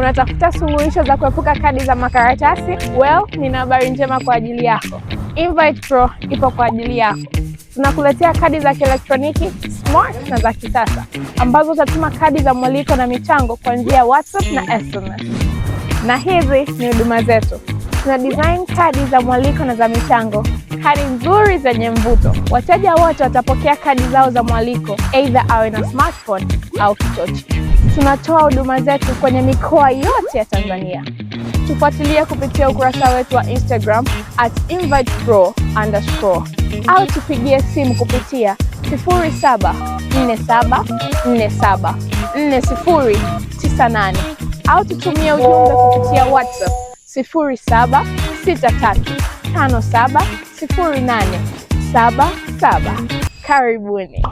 Unatafuta suluhisho za kuepuka kadi za makaratasi? Well, nina habari njema kwa ajili yako. Invite Pro ipo kwa ajili yako. Tunakuletea kadi za kielektroniki smart na za kisasa ambazo utatuma kadi za mwaliko na michango kwa njia ya WhatsApp na SMS. Na hizi ni huduma zetu. Tuna design kadi za mwaliko na za michango, kadi nzuri zenye mvuto. Wateja wote watapokea kadi zao za mwaliko either awe na smartphone au kitochi. Tunatoa huduma zetu kwenye mikoa yote ya Tanzania. Tufuatilie kupitia ukurasa wetu wa Instagram @invitepro_ au tupigie simu kupitia 0747474098 au tutumie ujumbe kupitia WhatsApp 0763570877. Karibuni.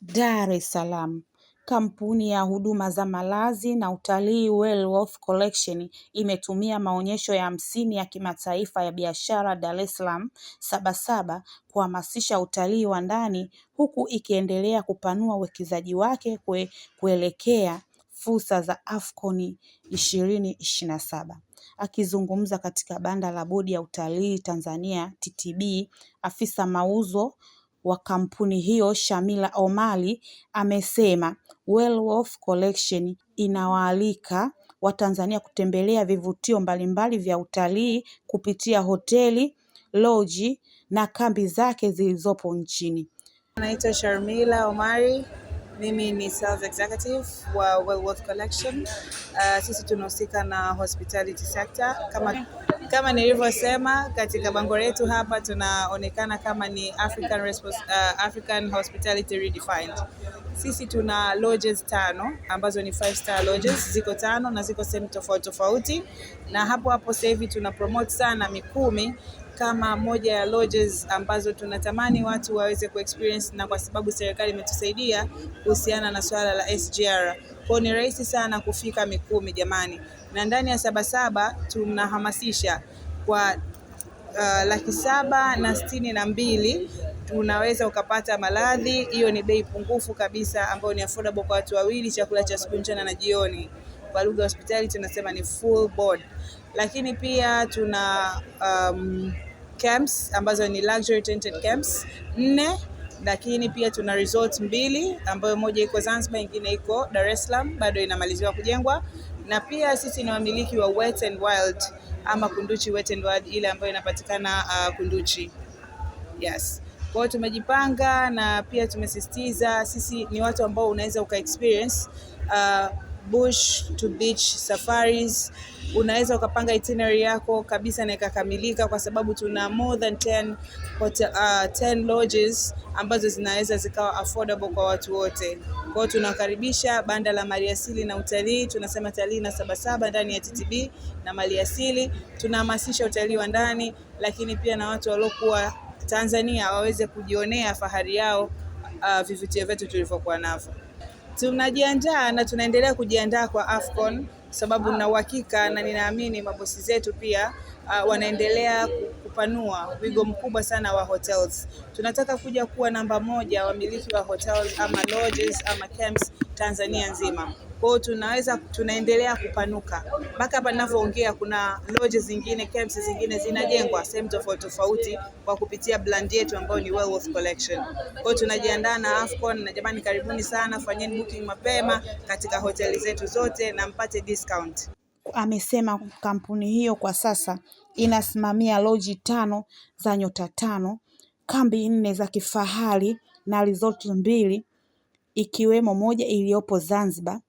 Dar es Salaam. Kampuni ya huduma za malazi na utalii Wellworth Collection imetumia maonyesho ya 50 ya kimataifa ya biashara Dar es Salaam Sabasaba kuhamasisha utalii wa ndani, huku ikiendelea kupanua uwekezaji wake kuelekea fursa za AFCON 2027. Akizungumza katika banda la bodi ya utalii Tanzania TTB, afisa mauzo wa kampuni hiyo Shamila Omari amesema Wellworth Collection inawaalika Watanzania kutembelea vivutio mbalimbali vya utalii kupitia hoteli, loji na kambi zake zilizopo nchini. Naitwa Shamila Omari, mimi ni sales executive wa Wellworth Collection. Sisi tunahusika na hospitality sector. Kama nilivyosema katika bango letu hapa, tunaonekana kama ni African Hospitality Redefined. Sisi tuna lodges 5 ambazo ni 5-star lodges, ziko 5 na ziko sehemu tofauti, na hapo sasa hivi tuna promote sana Mikumi kama moja ya lodges ambazo tunatamani watu waweze kuexperience, na kwa sababu serikali imetusaidia kuhusiana na swala la SGR, kwa ni rahisi sana kufika Mikumi jamani. Na ndani ya Sabasaba tunahamasisha kwa 762,000 tunaweza ukapata maladhi. Hiyo ni bei pungufu kabisa ambayo ni affordable kwa watu wawili, chakula cha siku, mchana na jioni. Kwa lugha ya hospitali tunasema ni full board. Lakini pia tuna camps ambazo ni luxury tented camps 4, lakini pia tuna resort 2 ambayo moja iko Zanzibar, nyingine iko Dar es Salaam, bado inamaliziwa kujengwa. Na pia sisi ni wamiliki wa Wet and Wild ama Kunduchi Wet and Wild, ile ambayo inapatikana Kunduchi. Yes. Kwa hiyo tumejipanga, na pia tumesisitiza sisi ni watu ambao unaweza experience bush to beach safaris. Unaweza ukapanga itinerary yako kabisa na ikakamilika, kwa sababu tuna more than 10 lodges ambazo zinaweza zikawa affordable kwa watu wote. Kwa hiyo tunakaribisha banda la maliasili na utalii, tunasema utalii na Sabasaba ndani ya TTB na maliasili. Tunahamasisha utalii wa ndani, lakini pia na watu waliokuwa Tanzania waweze kujionea fahari yao vivutio vyetu tulivyokuwa navyo. Tunajiandaa na tunaendelea kujiandaa kwa AFCON, sababu na uhakika na ninaamini mabosi zetu pia wanaendelea kupanua wigo mkubwa sana wa hotels. Tunataka kuja kuwa namba 1 wamiliki wa hotels ama lodges ama camps Tanzania nzima. Kwa hiyo tunaendelea kupanuka. Mpaka hapa ninavyoongea kuna lodges zingine, camps zingine zinajengwa sehemu tofauti kwa kupitia brand yetu ambayo ni Wellworth Collection. Kwa hiyo tunajiandaa na AFCON, na jamani karibuni sana, fanyeni booking mapema katika hoteli zetu zote na mpate discount. Amesema kampuni hiyo kwa sasa inasimamia loji 5 za nyota 5, kambi 4 za kifahari na resort 2, ikiwemo moja iliyopo Zanzibar,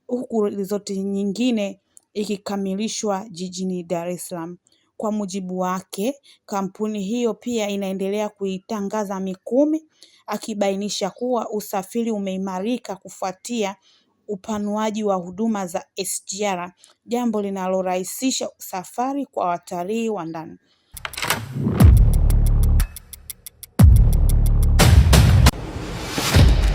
huku resort nyingine ikikamilishwa jijini Dar es Salaam. Kwa mujibu wake, kampuni hiyo pia inaendelea kuitangaza Mikumi, akibainisha kuwa usafiri umeimarika kufuatia upanuaji wa huduma za SGR, jambo linalorahisisha safari kwa watalii wa ndani.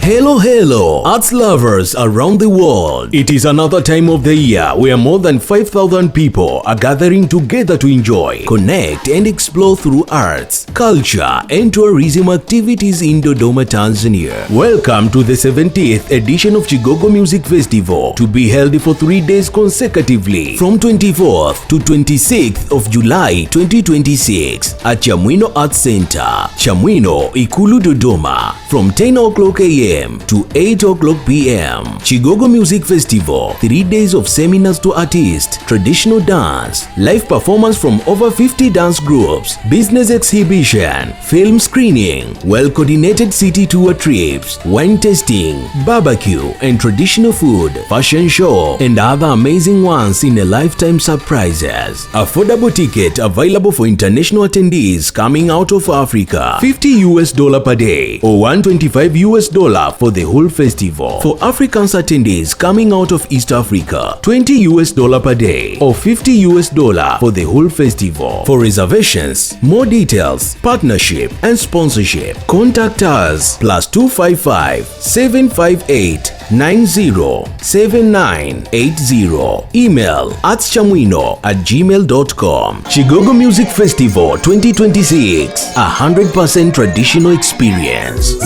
Hello, arts lovers around the world. It is another time of the year where more than 5,000 people are gathering together to enjoy, connect and explore through arts, culture and tourism activities in Dodoma, Tanzania. Welcome to the 70th edition of Chigogo Music Festival, to be held for 3 days consecutively from 24th to 26th of July 2026 at Chamwino Arts Center, Chamwino, Ikulu, Dodoma, from 10 o'clock a.m. to 8 o'clock p.m. Chigogo Music Festival, 3 days of seminars to artists, traditional dance, live performance from over 50 dance groups, business exhibition, film screening, well-coordinated city tour trips, wine tasting, barbecue and traditional food, fashion show, and other amazing ones in a lifetime surprises. Affordable ticket available for international attendees coming out of Africa, $50 per day or $125 for the whole festival. For African attendees coming out of East Africa, $20 per day or $50 for the whole festival. For reservations, more details, partnership and sponsorship, contact us +255 758 907980. Email artschamwino@gmail.com. Chigogo Music Festival 2026, 100% traditional experience.